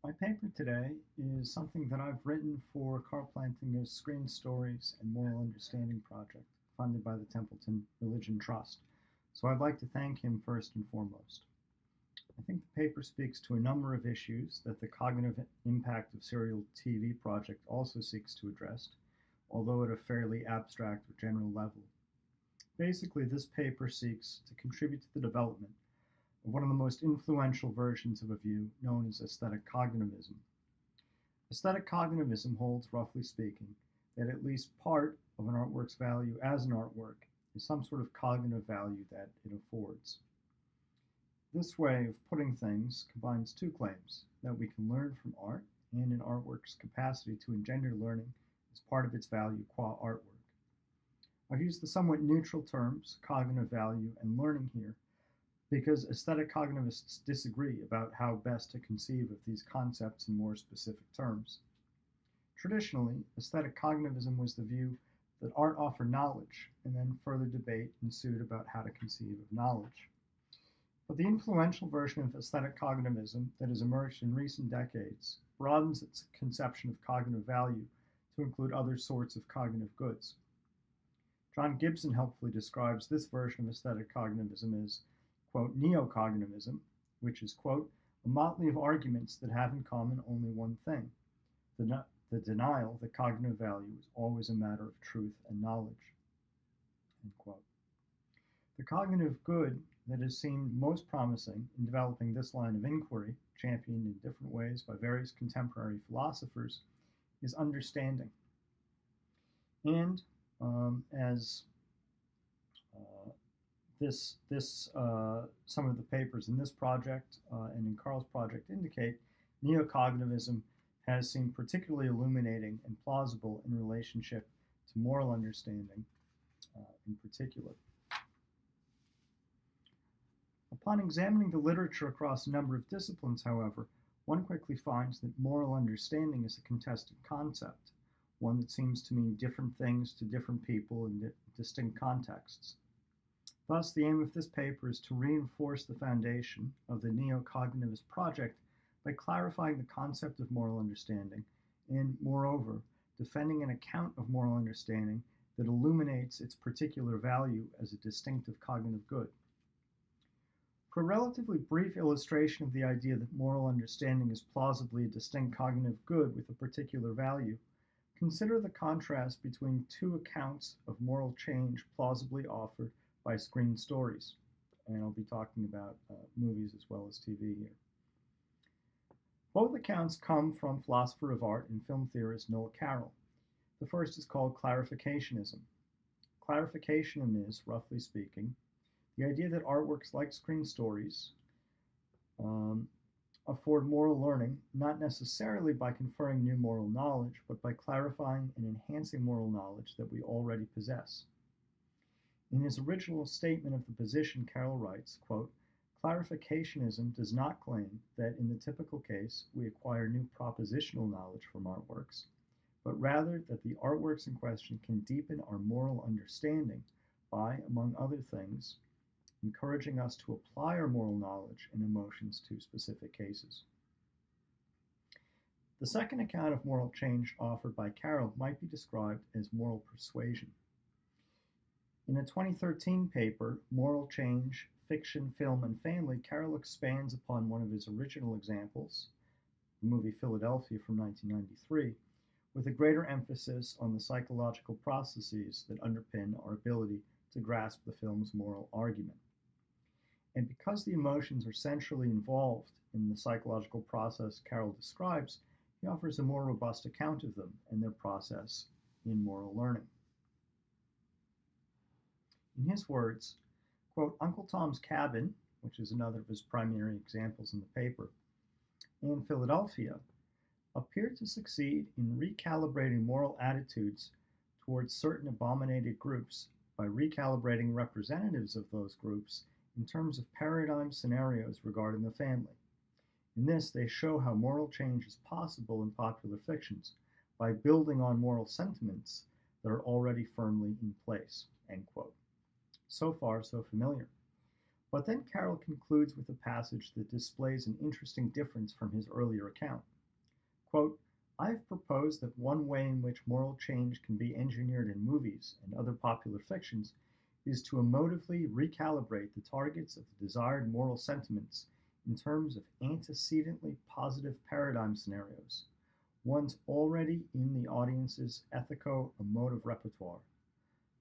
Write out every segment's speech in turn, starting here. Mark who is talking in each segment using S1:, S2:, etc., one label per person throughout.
S1: My paper today is something that I've written for Carl Plantinga's Screen Stories and Moral Understanding project, funded by the Templeton Religion Trust. So I'd like to thank him first and foremost. I think the paper speaks to a number of issues that the cognitive impact of serial TV project also seeks to address, although at a fairly abstract or general level. Basically, this paper seeks to contribute to the development of one of the most influential versions of a view known as aesthetic cognitivism. Aesthetic cognitivism holds, roughly speaking, that at least part of an artwork's value as an artwork is some sort of cognitive value that it affords. This way of putting things combines two claims: that we can learn from art, and an artwork's capacity to engender learning as part of its value qua artwork. I've used the somewhat neutral terms cognitive value and learning here because aesthetic cognitivists disagree about how best to conceive of these concepts in more specific terms. Traditionally, aesthetic cognitivism was the view that art offered knowledge, and then further debate ensued about how to conceive of knowledge. But the influential version of aesthetic cognitivism that has emerged in recent decades broadens its conception of cognitive value to include other sorts of cognitive goods. John Gibson helpfully describes this version of aesthetic cognitivism as, quote, neocognitism, which is, quote, a motley of arguments that have in common only one thing: the denial that cognitive value is always a matter of truth and knowledge, end quote. The cognitive good that is seen most promising in developing this line of inquiry, championed in different ways by various contemporary philosophers, is understanding. And as some of the papers in this project and in Carl's project indicate, neocognitivism has seemed particularly illuminating and plausible in relationship to moral understanding in particular. Upon examining the literature across a number of disciplines, however, one quickly finds that moral understanding is a contested concept, one that seems to mean different things to different people in distinct contexts. Thus, the aim of this paper is to reinforce the foundation of the neocognitivist project by clarifying the concept of moral understanding and, moreover, defending an account of moral understanding that illuminates its particular value as a distinctive cognitive good. For a relatively brief illustration of the idea that moral understanding is plausibly a distinct cognitive good with a particular value, consider the contrast between two accounts of moral change plausibly offered by Screen Stories. And I'll be talking about movies as well as TV here. Both accounts come from philosopher of art and film theorist Noah Carroll. The first is called clarificationism. Clarificationism is, roughly speaking, the idea that artworks like Screen Stories afford moral learning, not necessarily by conferring new moral knowledge, but by clarifying and enhancing moral knowledge that we already possess. In his original statement of the position, Carroll writes, quote, clarificationism does not claim that in the typical case we acquire new propositional knowledge from artworks, but rather that the artworks in question can deepen our moral understanding by, among other things, encouraging us to apply our moral knowledge and emotions to specific cases. The second account of moral change offered by Carroll might be described as moral persuasion. In a 2013 paper, Moral Change, Fiction, Film, and Family, Carroll expands upon one of his original examples, the movie Philadelphia from 1993, with a greater emphasis on the psychological processes that underpin our ability to grasp the film's moral argument. And because the emotions are centrally involved in the psychological process Carroll describes, he offers a more robust account of them and their process in moral learning. In his words, quote, Uncle Tom's Cabin, which is another of his primary examples in the paper, and Philadelphia appear to succeed in recalibrating moral attitudes towards certain abominated groups by recalibrating representatives of those groups in terms of paradigm scenarios regarding the family. In this, they show how moral change is possible in popular fictions by building on moral sentiments that are already firmly in place, end quote. So far, so familiar. But then Carroll concludes with a passage that displays an interesting difference from his earlier account. Quote, I've proposed that one way in which moral change can be engineered in movies and other popular fictions is to emotively recalibrate the targets of the desired moral sentiments in terms of antecedently positive paradigm scenarios, ones already in the audience's ethico-emotive repertoire.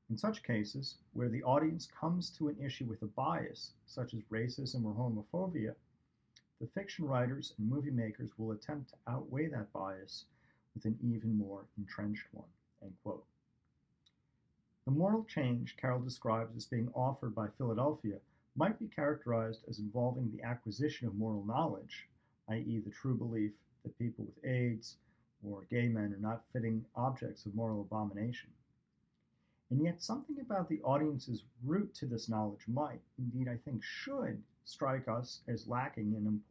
S1: In such cases, where the audience comes to an issue with a bias, such as racism or homophobia, the fiction writers and movie makers will attempt to outweigh that bias with an even more entrenched one. End quote. The moral change Carroll describes as being offered by Philadelphia might be characterized as involving the acquisition of moral knowledge, i.e., the true belief that people with AIDS or gay men are not fitting objects of moral abomination. And yet something about the audience's route to this knowledge might, indeed I think should, strike us as lacking in an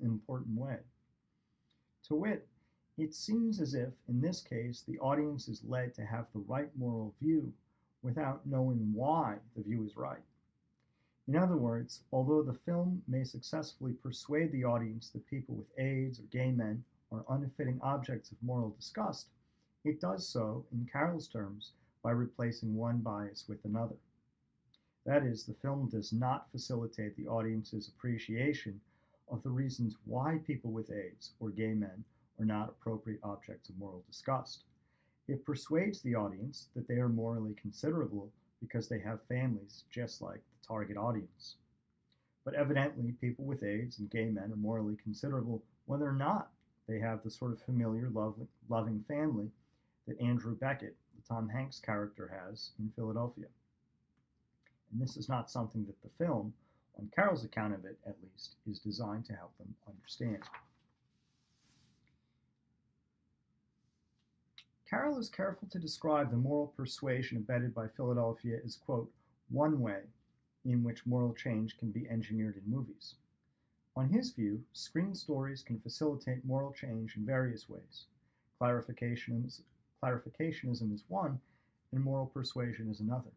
S1: important way. To wit, it seems as if, in this case, the audience is led to have the right moral view without knowing why the view is right. In other words, although the film may successfully persuade the audience that people with AIDS or gay men are unfitting objects of moral disgust, it does so, in Carroll's terms, by replacing one bias with another. That is, the film does not facilitate the audience's appreciation of the reasons why people with AIDS or gay men are not appropriate objects of moral disgust. It persuades the audience that they are morally considerable because they have families just like the target audience. But evidently, people with AIDS and gay men are morally considerable whether or not they have the sort of familiar, loving family that Andrew Beckett, the Tom Hanks character, has in Philadelphia. And this is not something that the film, on Carroll's account of it at least, is designed to help them understand. Carroll is careful to describe the moral persuasion embedded by Philadelphia as, quote, one way in which moral change can be engineered in movies. On his view, screen stories can facilitate moral change in various ways. Clarificationism is one, and moral persuasion is another.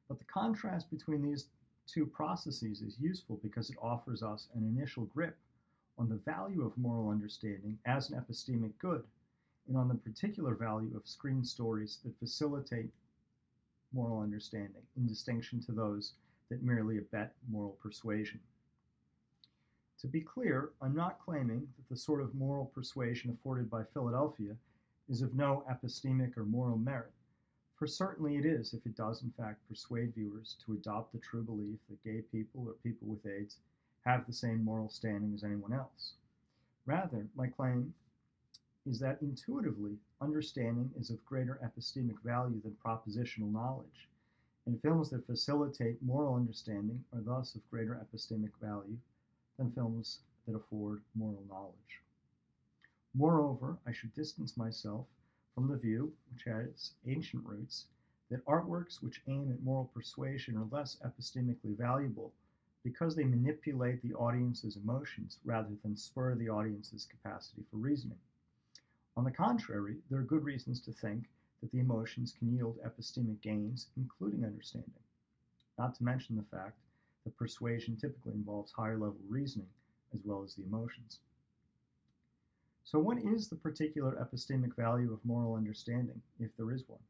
S1: But the contrast between these two processes is useful because it offers us an initial grip on the value of moral understanding as an epistemic good, and on the particular value of screen stories that facilitate moral understanding, in distinction to those that merely abet moral persuasion. To be clear, I'm not claiming that the sort of moral persuasion afforded by Philadelphia is of no epistemic or moral merit, for certainly it is if it does in fact persuade viewers to adopt the true belief that gay people or people with AIDS have the same moral standing as anyone else. Rather, my claim is that intuitively, understanding is of greater epistemic value than propositional knowledge, and films that facilitate moral understanding are thus of greater epistemic value than films that afford moral knowledge. Moreover, I should distance myself from the view, which has ancient roots, that artworks which aim at moral persuasion are less epistemically valuable because they manipulate the audience's emotions rather than spur the audience's capacity for reasoning. On the contrary, there are good reasons to think that the emotions can yield epistemic gains, including understanding, not to mention the fact that persuasion typically involves higher level reasoning as well as the emotions. So what is the particular epistemic value of moral understanding, if there is one?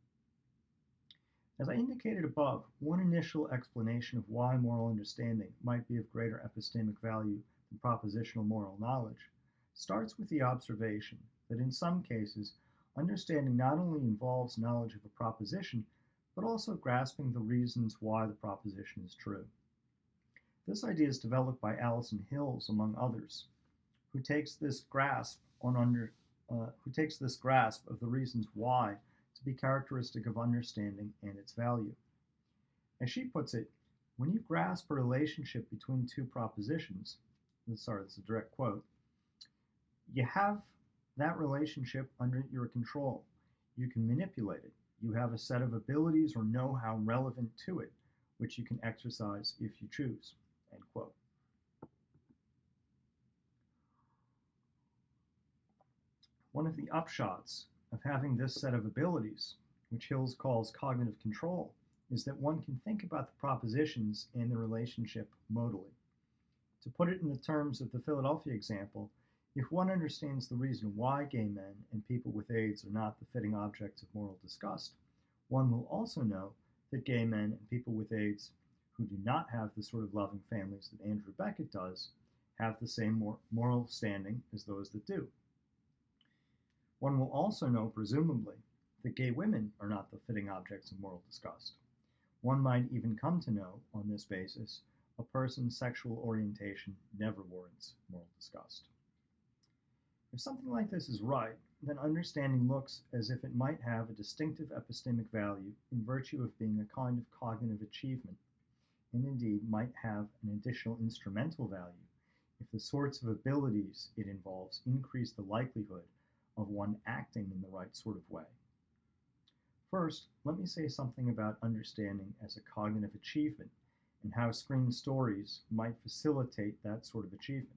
S1: As I indicated above, one initial explanation of why moral understanding might be of greater epistemic value than propositional moral knowledge starts with the observation that in some cases, understanding not only involves knowledge of a proposition, but also grasping the reasons why the proposition is true. This idea is developed by Alison Hills, among others, who takes this grasp of the reasons why to be characteristic of understanding and its value. As she puts it, when you grasp a relationship between two propositions, sorry, this is a direct quote, you have that relationship under your control. You can manipulate it. You have a set of abilities or know-how relevant to it, which you can exercise if you choose. End quote. One of the upshots of having this set of abilities, which Hills calls cognitive control, is that one can think about the propositions and the relationship modally. To put it in the terms of the Philadelphia example, If one understands the reason why gay men and people with AIDS are not the fitting objects of moral disgust, one will also know that gay men and people with AIDS who do not have the sort of loving families that Andrew Beckett does have the same moral standing as those that do. One will also know, presumably, that gay women are not the fitting objects of moral disgust. One might even come to know, on this basis, a person's sexual orientation never warrants moral disgust. If something like this is right, then understanding looks as if it might have a distinctive epistemic value in virtue of being a kind of cognitive achievement, and indeed might have an additional instrumental value if the sorts of abilities it involves increase the likelihood of one acting in the right sort of way. First, let me say something about understanding as a cognitive achievement and how screen stories might facilitate that sort of achievement.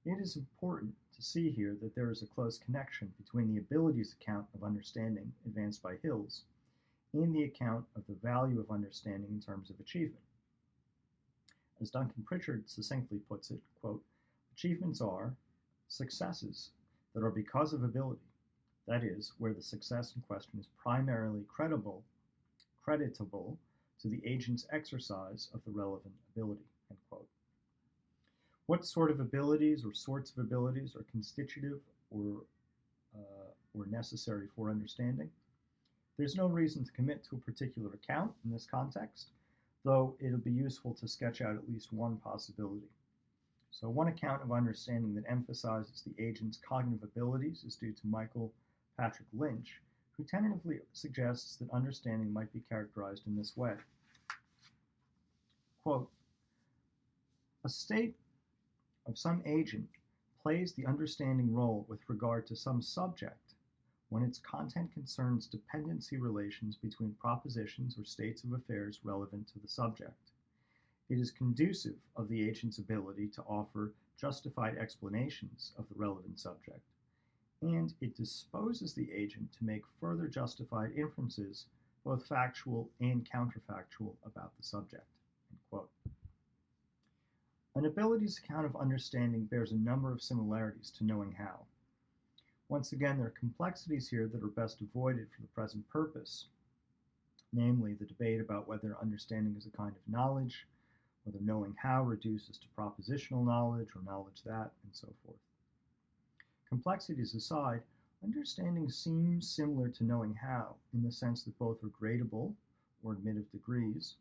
S1: It is important to see here that there is a close connection between the abilities account of understanding advanced by Hills and the account of the value of understanding in terms of achievement. As Duncan Pritchard succinctly puts it, quote, achievements are successes that are because of ability, that is, where the success in question is primarily creditable to the agent's exercise of the relevant ability, end quote. What sort of abilities or sorts of abilities are constitutive or necessary for understanding? There's no reason to commit to a particular account in this context, though it'll be useful to sketch out at least one possibility. So one account of understanding that emphasizes the agent's cognitive abilities is due to Michael Patrick Lynch, who tentatively suggests that understanding might be characterized in this way. Quote, a state of some agent plays the understanding role with regard to some subject when its content concerns dependency relations between propositions or states of affairs relevant to the subject. It is conducive of the agent's ability to offer justified explanations of the relevant subject, and it disposes the agent to make further justified inferences, both factual and counterfactual, about the subject. End quote. An abilities account of understanding bears a number of similarities to knowing how. Once again, there are complexities here that are best avoided for the present purpose, namely the debate about whether understanding is a kind of knowledge, whether knowing how reduces to propositional knowledge or knowledge that, and so forth. Complexities aside, understanding seems similar to knowing how in the sense that both are gradable, or admit of degrees,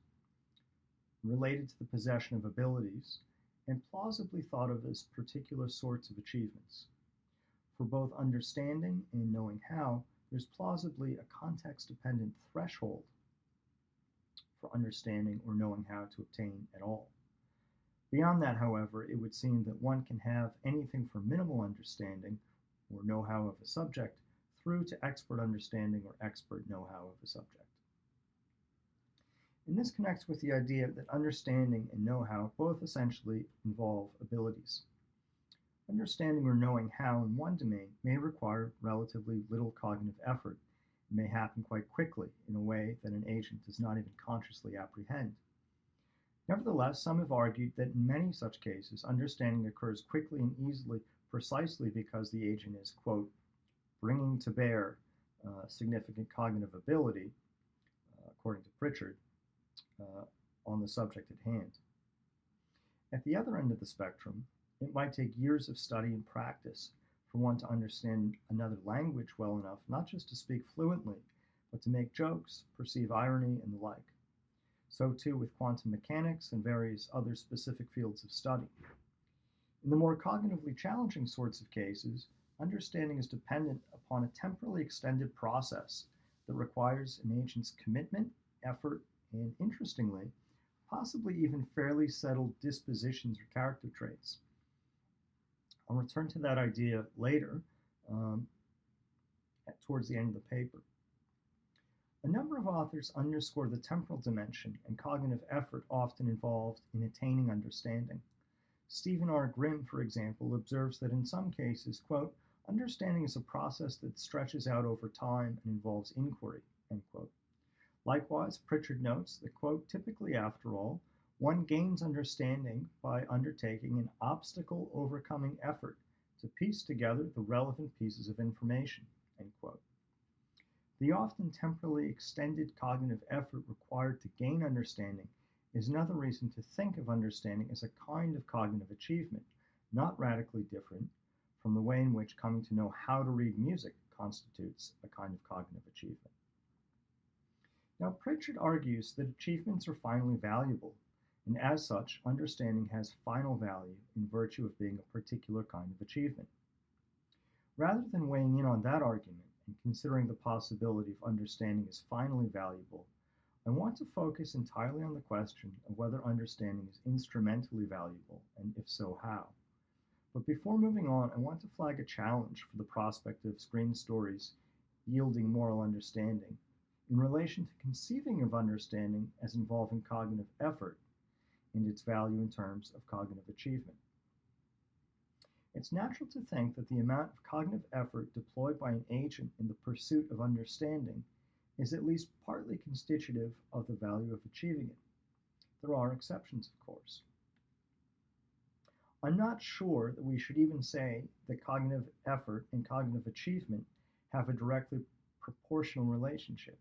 S1: related to the possession of abilities, and plausibly thought of as particular sorts of achievements. For both understanding and knowing how, there's plausibly a context-dependent threshold for understanding or knowing how to obtain at all. Beyond that, however, it would seem that one can have anything from minimal understanding or know-how of a subject through to expert understanding or expert know-how of a subject. And this connects with the idea that understanding and know-how both essentially involve abilities. Understanding or knowing how in one domain may require relatively little cognitive effort and may happen quite quickly in a way that an agent does not even consciously apprehend. Nevertheless, some have argued that in many such cases, understanding occurs quickly and easily precisely because the agent is, quote, bringing to bear significant cognitive ability, according to Pritchard, on the subject at hand. At the other end of the spectrum, it might take years of study and practice for one to understand another language well enough, not just to speak fluently, but to make jokes, perceive irony, and the like. So too with quantum mechanics and various other specific fields of study. In the more cognitively challenging sorts of cases, understanding is dependent upon a temporally extended process that requires an agent's commitment, effort, and interestingly, possibly even fairly settled dispositions or character traits. I'll return to that idea later, towards the end of the paper. A number of authors underscore the temporal dimension and cognitive effort often involved in attaining understanding. Stephen R. Grimm, for example, observes that in some cases, quote, understanding is a process that stretches out over time and involves inquiry, end quote. Likewise, Pritchard notes that, quote, typically, after all, one gains understanding by undertaking an obstacle-overcoming effort to piece together the relevant pieces of information, end quote. The often temporally extended cognitive effort required to gain understanding is another reason to think of understanding as a kind of cognitive achievement, not radically different from the way in which coming to know how to read music constitutes a kind of cognitive achievement. Now, Pritchard argues that achievements are finally valuable, and as such, understanding has final value in virtue of being a particular kind of achievement. Rather than weighing in on that argument and considering the possibility of understanding as finally valuable, I want to focus entirely on the question of whether understanding is instrumentally valuable, and if so, how. But before moving on, I want to flag a challenge for the prospect of screen stories yielding moral understanding in relation to conceiving of understanding as involving cognitive effort and its value in terms of cognitive achievement. It's natural to think that the amount of cognitive effort deployed by an agent in the pursuit of understanding is at least partly constitutive of the value of achieving it. There are exceptions, of course. I'm not sure that we should even say that cognitive effort and cognitive achievement have a directly proportional relationship.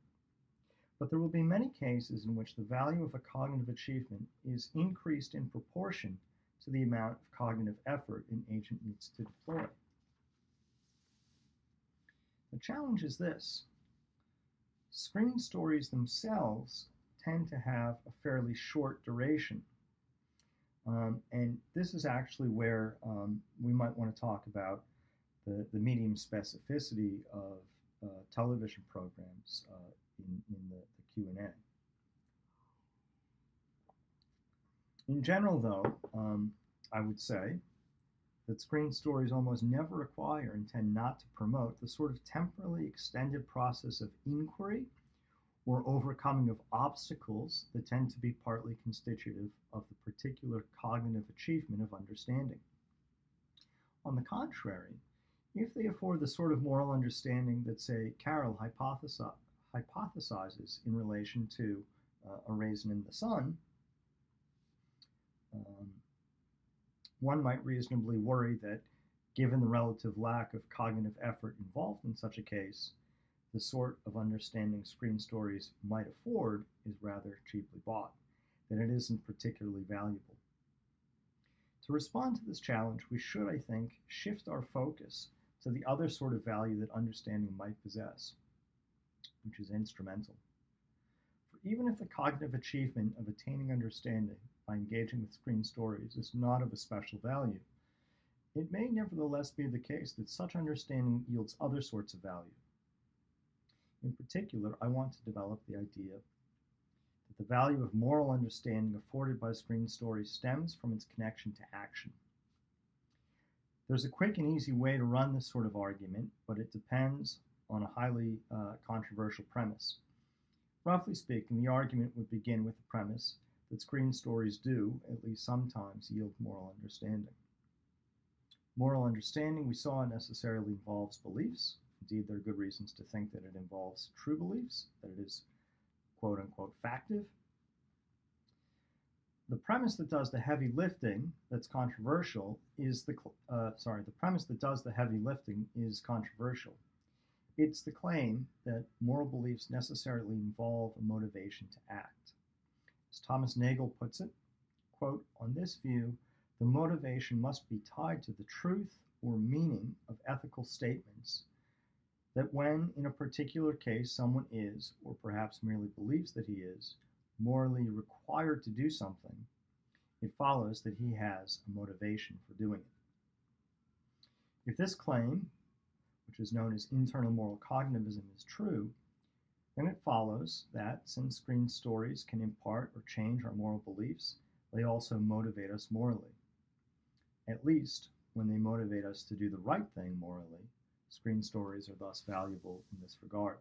S1: But there will be many cases in which the value of a cognitive achievement is increased in proportion to the amount of cognitive effort an agent needs to deploy. The challenge is this. Screen stories themselves tend to have a fairly short duration. And this is actually where we might want to talk about the medium specificity of television programs in the Q&A. In general, though, I would say that screen stories almost never require and tend not to promote the sort of temporally extended process of inquiry or overcoming of obstacles that tend to be partly constitutive of the particular cognitive achievement of understanding. On the contrary, if they afford the sort of moral understanding that, say, Carroll hypothesizes in relation to A Raisin in the Sun, one might reasonably worry that, given the relative lack of cognitive effort involved in such a case, the sort of understanding screen stories might afford is rather cheaply bought, that it isn't particularly valuable. To respond to this challenge, we should, I think, shift our focus to the other sort of value that understanding might possess, which is instrumental. For even if the cognitive achievement of attaining understanding by engaging with screen stories is not of a special value, it may nevertheless be the case that such understanding yields other sorts of value. In particular, I want to develop the idea that the value of moral understanding afforded by screen stories stems from its connection to action. There's a quick and easy way to run this sort of argument, but it depends on a highly controversial premise. Roughly speaking, the argument would begin with the premise that screen stories do, at least sometimes, yield moral understanding. Moral understanding, we saw, necessarily involves beliefs. Indeed, there are good reasons to think that it involves true beliefs, that it is quote-unquote factive. The premise that does the heavy lifting that's controversial is the premise that does the heavy lifting is controversial. It's the claim that moral beliefs necessarily involve a motivation to act. As Thomas Nagel puts it, quote, "On this view, the motivation must be tied to the truth or meaning of ethical statements that when, in a particular case, someone is, or perhaps merely believes that he is, morally required to do something, it follows that he has a motivation for doing it." If this claim, which is known as internal moral cognitivism, is true, then it follows that since screen stories can impart or change our moral beliefs, they also motivate us morally. At least when they motivate us to do the right thing morally, screen stories are thus valuable in this regard.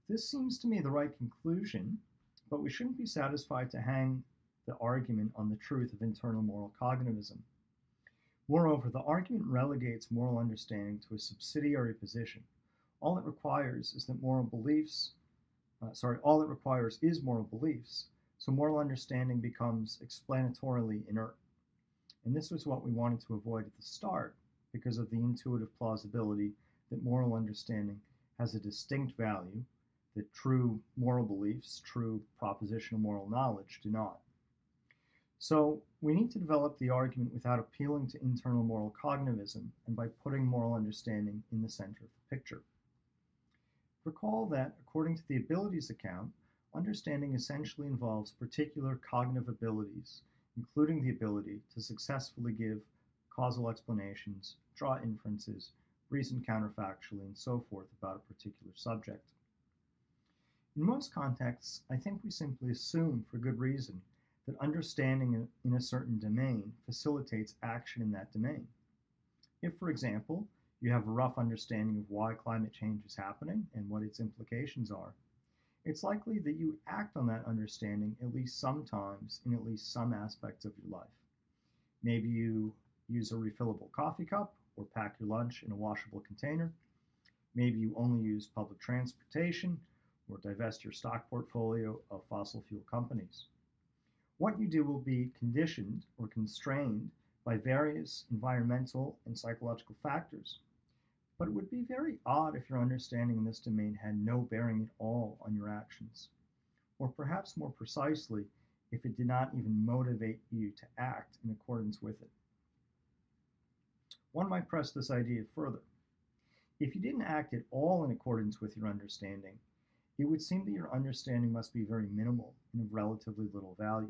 S1: This seems to me the right conclusion, but we shouldn't be satisfied to hang the argument on the truth of internal moral cognitivism. Moreover, the argument relegates moral understanding to a subsidiary position. All it requires is moral beliefs, so moral beliefs, so moral understanding becomes explanatorily inert. And this was what we wanted to avoid at the start because of the intuitive plausibility that moral understanding has a distinct value that true moral beliefs, true propositional moral knowledge do not. So we need to develop the argument without appealing to internal moral cognitivism and by putting moral understanding in the center of the picture. Recall that, according to the abilities account, understanding essentially involves particular cognitive abilities, including the ability to successfully give causal explanations, draw inferences, reason counterfactually, and so forth about a particular subject. In most contexts, I think we simply assume, for good reason, that understanding in a certain domain facilitates action in that domain. If, for example, you have a rough understanding of why climate change is happening and what its implications are, it's likely that you act on that understanding at least sometimes in at least some aspects of your life. Maybe you use a refillable coffee cup or pack your lunch in a washable container. Maybe you only use public transportation or divest your stock portfolio of fossil fuel companies. What you do will be conditioned or constrained by various environmental and psychological factors. But it would be very odd if your understanding in this domain had no bearing at all on your actions, or perhaps more precisely, if it did not even motivate you to act in accordance with it. One might press this idea further. If you didn't act at all in accordance with your understanding, it would seem that your understanding must be very minimal and of relatively little value.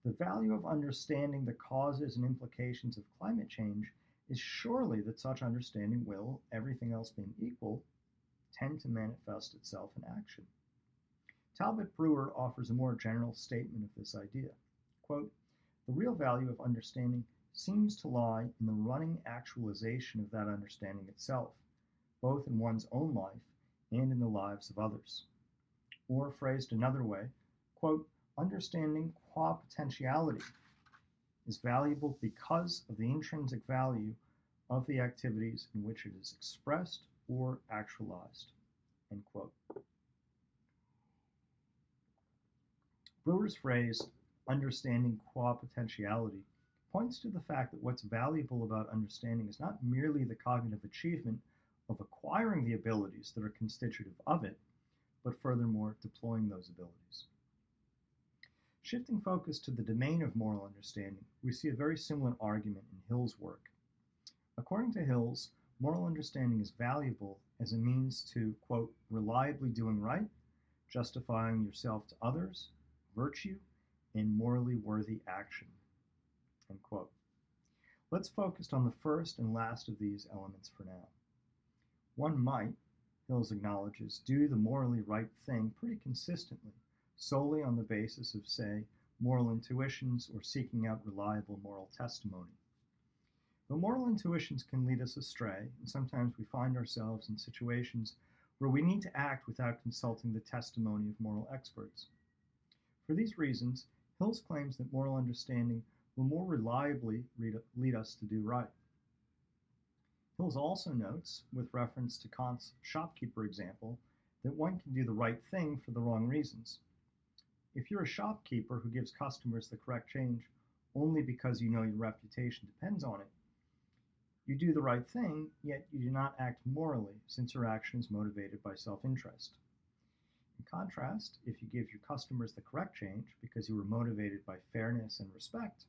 S1: The value of understanding the causes and implications of climate change is surely that such understanding will, everything else being equal, tend to manifest itself in action. Talbot Brewer offers a more general statement of this idea. Quote, "The real value of understanding seems to lie in the running actualization of that understanding itself, both in one's own life and in the lives of others." Or phrased another way, quote, "Understanding qua potentiality is valuable because of the intrinsic value of the activities in which it is expressed or actualized." End quote. Brewer's phrase, "understanding qua potentiality," points to the fact that what's valuable about understanding is not merely the cognitive achievement of acquiring the abilities that are constitutive of it, but furthermore deploying those abilities. Shifting focus to the domain of moral understanding, we see a very similar argument in Hill's work. According to Hills, moral understanding is valuable as a means to, quote, "reliably doing right, justifying yourself to others, virtue, and morally worthy action," end quote. Let's focus on the first and last of these elements for now. One might, Hills acknowledges, do the morally right thing pretty consistently, solely on the basis of, say, moral intuitions or seeking out reliable moral testimony. But moral intuitions can lead us astray, and sometimes we find ourselves in situations where we need to act without consulting the testimony of moral experts. For these reasons, Hills claims that moral understanding will more reliably lead us to do right. Hills also notes, with reference to Kant's shopkeeper example, that one can do the right thing for the wrong reasons. If you're a shopkeeper who gives customers the correct change only because you know your reputation depends on it, you do the right thing, yet you do not act morally, since your action is motivated by self-interest. In contrast, if you give your customers the correct change because you were motivated by fairness and respect,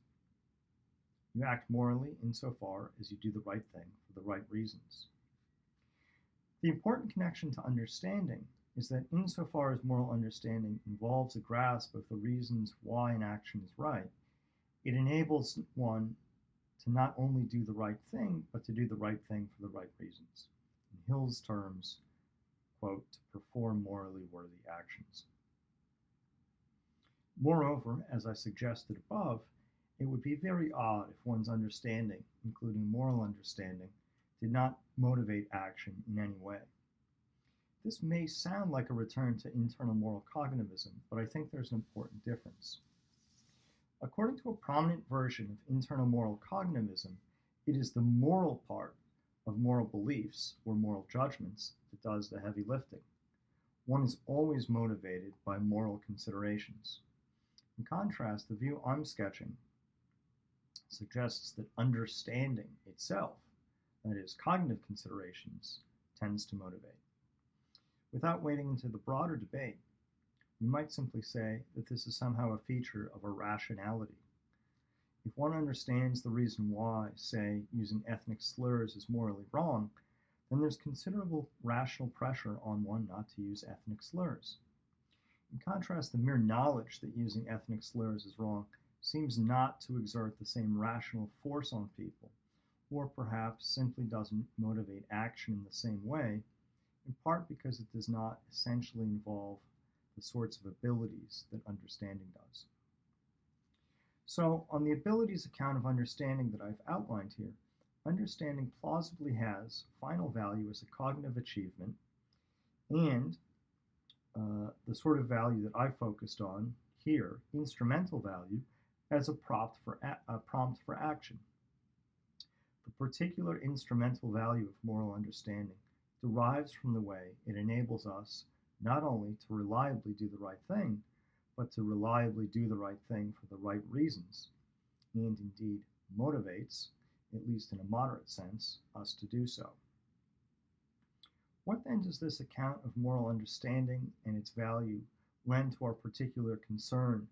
S1: you act morally insofar as you do the right thing for the right reasons. The important connection to understanding is that insofar as moral understanding involves a grasp of the reasons why an action is right, it enables one to not only do the right thing, but to do the right thing for the right reasons. In Hill's terms, quote, "to perform morally worthy actions." Moreover, as I suggested above, it would be very odd if one's understanding, including moral understanding, did not motivate action in any way. This may sound like a return to internal moral cognitivism, but I think there's an important difference. According to a prominent version of internal moral cognitivism, it is the moral part of moral beliefs or moral judgments that does the heavy lifting. One is always motivated by moral considerations. In contrast, the view I'm sketching suggests that understanding itself, that is, cognitive considerations, tends to motivate. Without wading into the broader debate, we might simply say that this is somehow a feature of irrationality. If one understands the reason why, say, using ethnic slurs is morally wrong, then there's considerable rational pressure on one not to use ethnic slurs. In contrast, the mere knowledge that using ethnic slurs is wrong seems not to exert the same rational force on people, or perhaps simply doesn't motivate action in the same way, in part because it does not essentially involve the sorts of abilities that understanding does. So, on the abilities account of understanding that I've outlined here, understanding plausibly has final value as a cognitive achievement, and the sort of value that I focused on here, instrumental value, as a prompt for action. The particular instrumental value of moral understanding derives from the way it enables us not only to reliably do the right thing, but to reliably do the right thing for the right reasons, and indeed motivates, at least in a moderate sense, us to do so. What then does this account of moral understanding and its value lend to our particular concern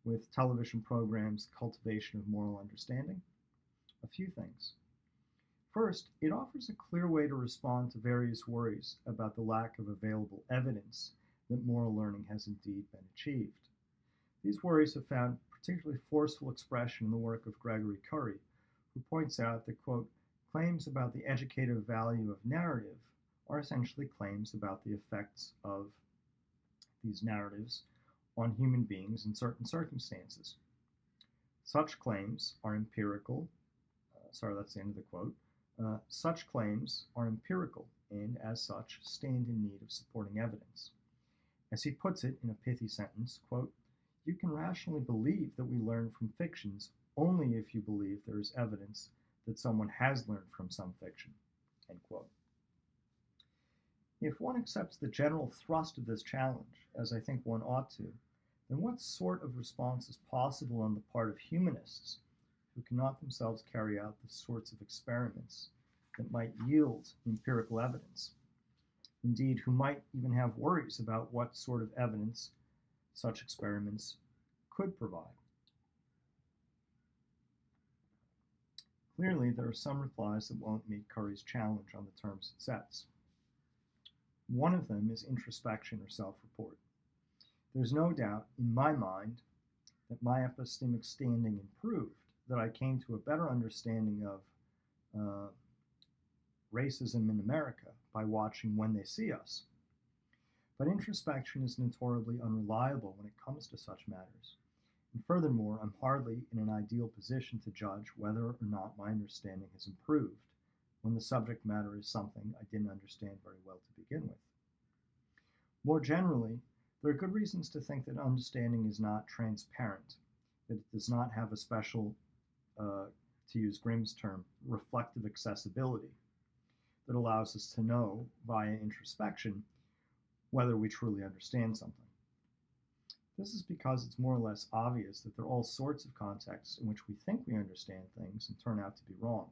S1: with television programs' cultivation of moral understanding? A few things. First, it offers a clear way to respond to various worries about the lack of available evidence that moral learning has indeed been achieved. These worries have found particularly forceful expression in the work of Gregory Curry, who points out that, quote, claims about the educative value of narrative are essentially claims about the effects of these narratives on human beings in certain circumstances. Such claims are empirical, that's the end of the quote, such claims are empirical and, as such, stand in need of supporting evidence. As he puts it in a pithy sentence, quote, you can rationally believe that we learn from fictions only if you believe there is evidence that someone has learned from some fiction, end quote. If one accepts the general thrust of this challenge, as I think one ought to, then what sort of response is possible on the part of humanists who cannot themselves carry out the sorts of experiments that might yield empirical evidence? Indeed, who might even have worries about what sort of evidence such experiments could provide. Clearly, there are some replies that won't meet Curry's challenge on the terms it sets. One of them is introspection or self-report. There's no doubt in my mind that my epistemic standing improved, that I came to a better understanding of racism in America by watching When They See Us. But introspection is notoriously unreliable when it comes to such matters. And furthermore, I'm hardly in an ideal position to judge whether or not my understanding has improved when the subject matter is something I didn't understand very well to begin with. More generally, there are good reasons to think that understanding is not transparent, that it does not have a special, to use Grimm's term, reflective accessibility that allows us to know via introspection whether we truly understand something. This is because it's more or less obvious that there are all sorts of contexts in which we think we understand things and turn out to be wrong.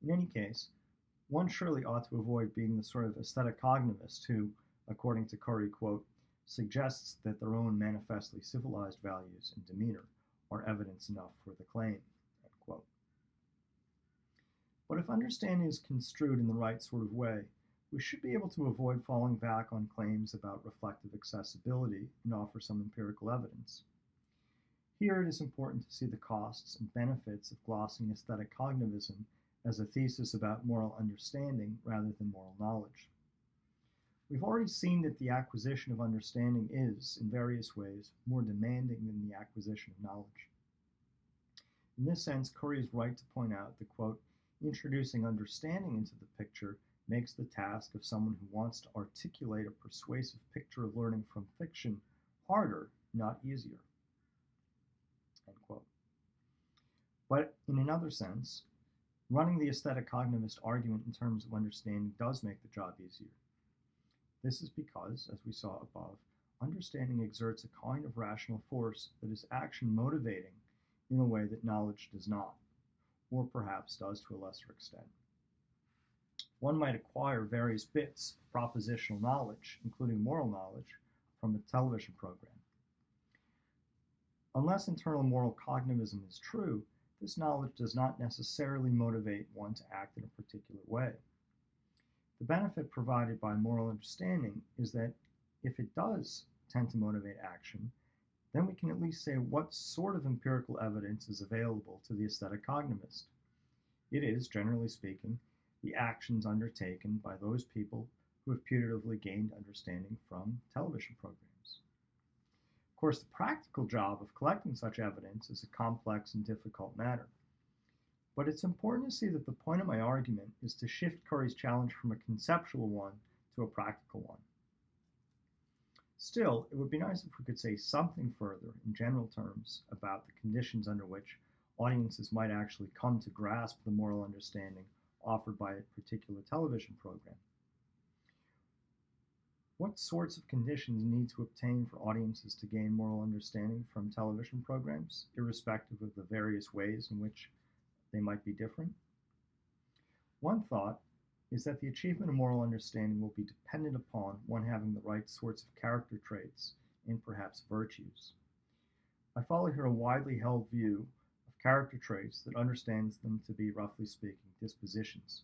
S1: In any case, one surely ought to avoid being the sort of aesthetic cognitivist who, according to Curry, quote, suggests that their own manifestly civilized values and demeanor are evidence enough for the claim, end quote. But if understanding is construed in the right sort of way, we should be able to avoid falling back on claims about reflective accessibility and offer some empirical evidence. Here it is important to see the costs and benefits of glossing aesthetic cognitivism as a thesis about moral understanding rather than moral knowledge. We've already seen that the acquisition of understanding is, in various ways, more demanding than the acquisition of knowledge. In this sense, Curry is right to point out that, quote, introducing understanding into the picture makes the task of someone who wants to articulate a persuasive picture of learning from fiction harder, not easier, end quote. But in another sense, running the aesthetic cognitivist argument in terms of understanding does make the job easier. This is because, as we saw above, understanding exerts a kind of rational force that is action motivating in a way that knowledge does not, or perhaps does to a lesser extent. One might acquire various bits of propositional knowledge, including moral knowledge, from a television program. Unless internal moral cognitivism is true, this knowledge does not necessarily motivate one to act in a particular way. The benefit provided by moral understanding is that if it does tend to motivate action, then we can at least say what sort of empirical evidence is available to the aesthetic cognitivist. It is, generally speaking, the actions undertaken by those people who have putatively gained understanding from television programs. Of course, the practical job of collecting such evidence is a complex and difficult matter. But it's important to see that the point of my argument is to shift Curry's challenge from a conceptual one to a practical one. Still, it would be nice if we could say something further in general terms about the conditions under which audiences might actually come to grasp the moral understanding offered by a particular television program. What sorts of conditions need to obtain for audiences to gain moral understanding from television programs, irrespective of the various ways in which they might be different? One thought is that the achievement of moral understanding will be dependent upon one having the right sorts of character traits and perhaps virtues. I follow here a widely held view of character traits that understands them to be, roughly speaking, dispositions.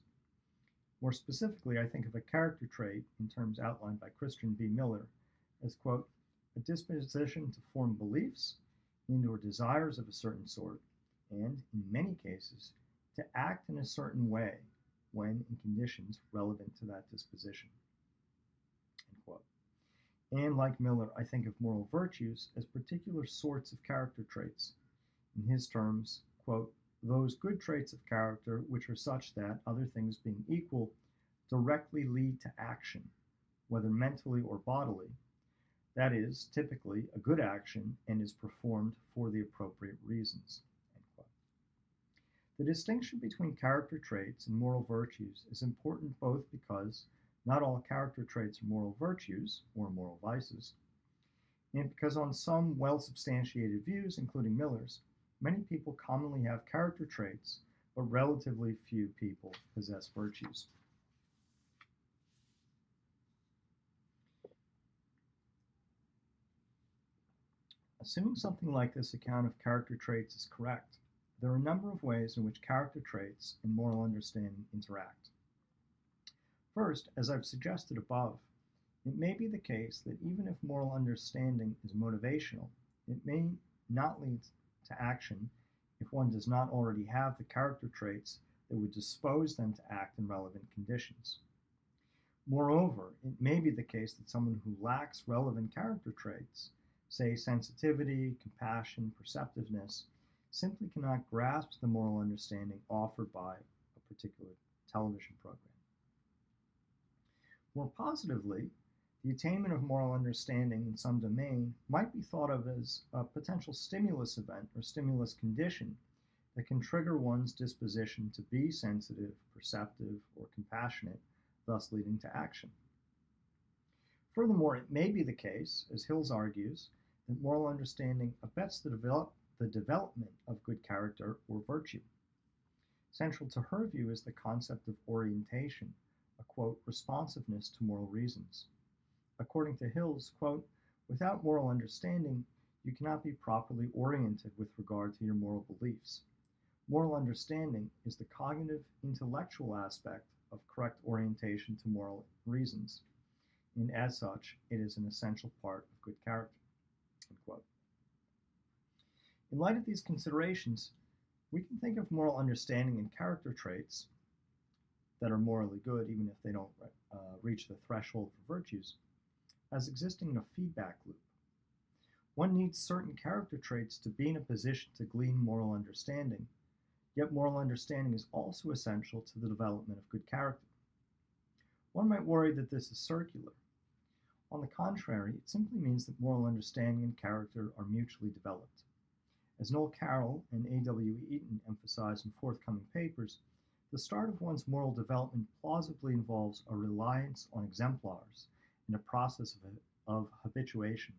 S1: More specifically, I think of a character trait, in terms outlined by Christian B. Miller, as, quote, a disposition to form beliefs and or desires of a certain sort, and, in many cases, to act in a certain way when in conditions relevant to that disposition, end quote. And like Miller, I think of moral virtues as particular sorts of character traits. In his terms, quote, those good traits of character which are such that, other things being equal, directly lead to action, whether mentally or bodily. That is, typically, a good action and is performed for the appropriate reasons. End quote. The distinction between character traits and moral virtues is important both because not all character traits are moral virtues or moral vices, and because on some well-substantiated views, including Miller's, many people commonly have character traits, but relatively few people possess virtues. Assuming something like this account of character traits is correct, there are a number of ways in which character traits and moral understanding interact. First, as I've suggested above, it may be the case that even if moral understanding is motivational, it may not lead to action if one does not already have the character traits that would dispose them to act in relevant conditions. Moreover, it may be the case that someone who lacks relevant character traits, say sensitivity, compassion, perceptiveness, simply cannot grasp the moral understanding offered by a particular television program. More positively, the attainment of moral understanding in some domain might be thought of as a potential stimulus event or stimulus condition that can trigger one's disposition to be sensitive, perceptive, or compassionate, thus leading to action. Furthermore, it may be the case, as Hills argues, that moral understanding abets the development of good character or virtue. Central to her view is the concept of orientation, a, quote, responsiveness to moral reasons. According to Hills, quote, without moral understanding, you cannot be properly oriented with regard to your moral beliefs. Moral understanding is the cognitive, intellectual aspect of correct orientation to moral reasons, and as such, it is an essential part of good character, end quote. In light of these considerations, we can think of moral understanding and character traits that are morally good, even if they don't reach the threshold for virtues, as existing in a feedback loop. One needs certain character traits to be in a position to glean moral understanding, yet moral understanding is also essential to the development of good character. One might worry that this is circular. On the contrary, it simply means that moral understanding and character are mutually developed. As Noel Carroll and A.W. Eaton emphasize in forthcoming papers, the start of one's moral development plausibly involves a reliance on exemplars and a process of habituation.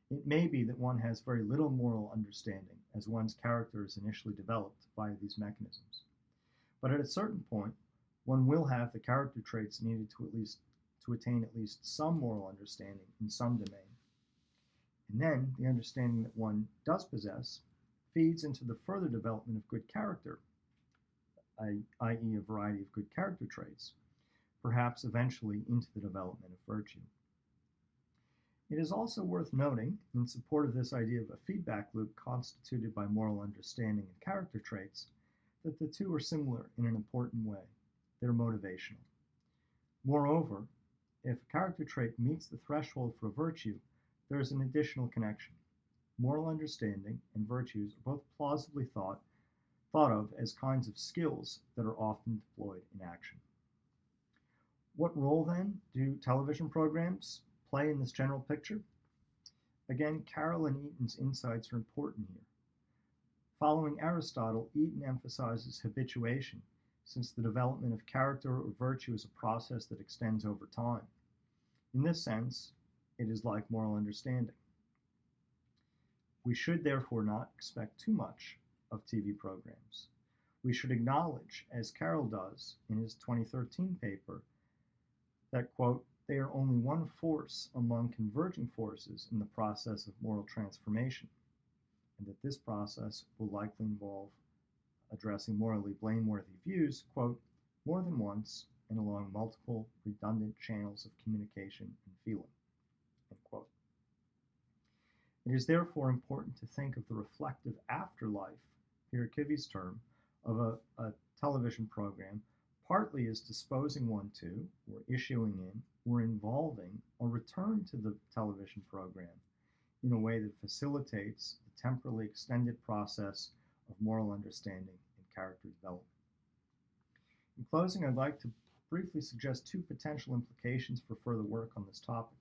S1: It may be that one has very little moral understanding as one's character is initially developed via these mechanisms. But at a certain point, one will have the character traits needed to attain at least some moral understanding in some domain. And then the understanding that one does possess feeds into the further development of good character, i.e. a variety of good character traits, perhaps eventually into the development of virtue. It is also worth noting, in support of this idea of a feedback loop constituted by moral understanding and character traits, that the two are similar in an important way. They're motivational. Moreover, if a character trait meets the threshold for virtue, there is an additional connection. Moral understanding and virtues are both plausibly thought of as kinds of skills that are often deployed in action. What role, then, do television programs play in this general picture? Again, Carroll and Eaton's insights are important here. Following Aristotle, Eaton emphasizes habituation, since the development of character or virtue is a process that extends over time. In this sense, it is like moral understanding. We should therefore not expect too much of TV programs. We should acknowledge, as Carroll does in his 2013 paper, that, quote, they are only one force among converging forces in the process of moral transformation, and that this process will likely involve addressing morally blameworthy views, quote, more than once and along multiple redundant channels of communication and feeling, end quote. It is therefore important to think of the reflective afterlife, Peter Kivy's term, of a television program partly as disposing one to, or issuing in, or involving a return to the television program in a way that facilitates the temporally extended process of moral understanding and character development. In closing, I'd like to briefly suggest two potential implications for further work on this topic.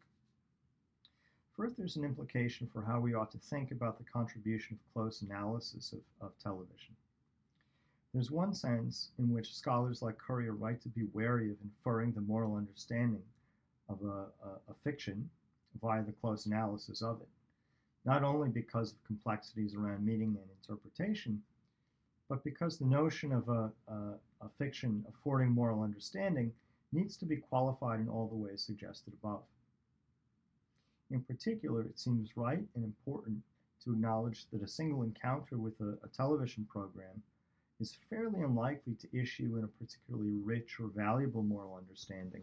S1: First, there's an implication for how we ought to think about the contribution of close analysis of television. There's one sense in which scholars like Curry are right to be wary of inferring the moral understanding of a fiction via the close analysis of it, not only because of complexities around meaning and interpretation, but because the notion of a fiction affording moral understanding needs to be qualified in all the ways suggested above. In particular, it seems right and important to acknowledge that a single encounter with a television program is fairly unlikely to issue in a particularly rich or valuable moral understanding,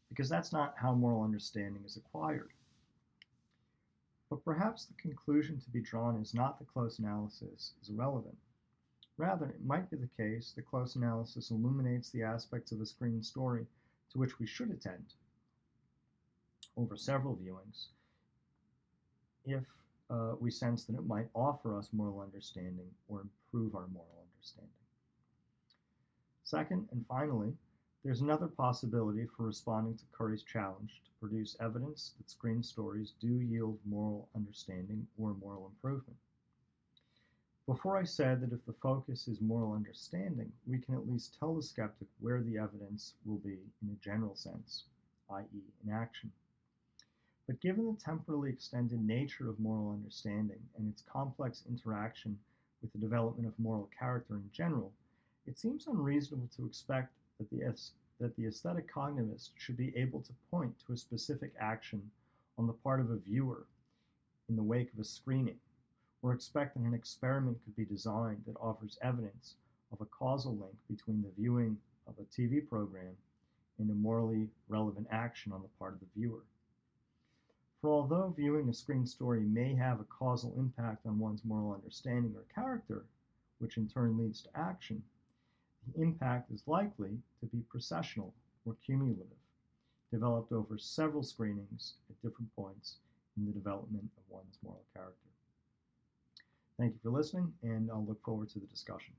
S1: because that's not how moral understanding is acquired. But perhaps the conclusion to be drawn is not that close analysis is irrelevant. Rather, it might be the case that close analysis illuminates the aspects of a screen story to which we should attend over several viewings if we sense that it might offer us moral understanding or improve our moral understanding. Second, and finally, there's another possibility for responding to Curry's challenge to produce evidence that screen stories do yield moral understanding or moral improvement. Before I said that if the focus is moral understanding, we can at least tell the skeptic where the evidence will be in a general sense, i.e. in action. But given the temporally extended nature of moral understanding and its complex interaction with the development of moral character in general, it seems unreasonable to expect that the aesthetic cognitivist should be able to point to a specific action on the part of a viewer in the wake of a screening, or expect that an experiment could be designed that offers evidence of a causal link between the viewing of a TV program and a morally relevant action on the part of the viewer. For although viewing a screen story may have a causal impact on one's moral understanding or character, which in turn leads to action, the impact is likely to be processional or cumulative, developed over several screenings at different points in the development of one's moral character. Thank you for listening, and I'll look forward to the discussion.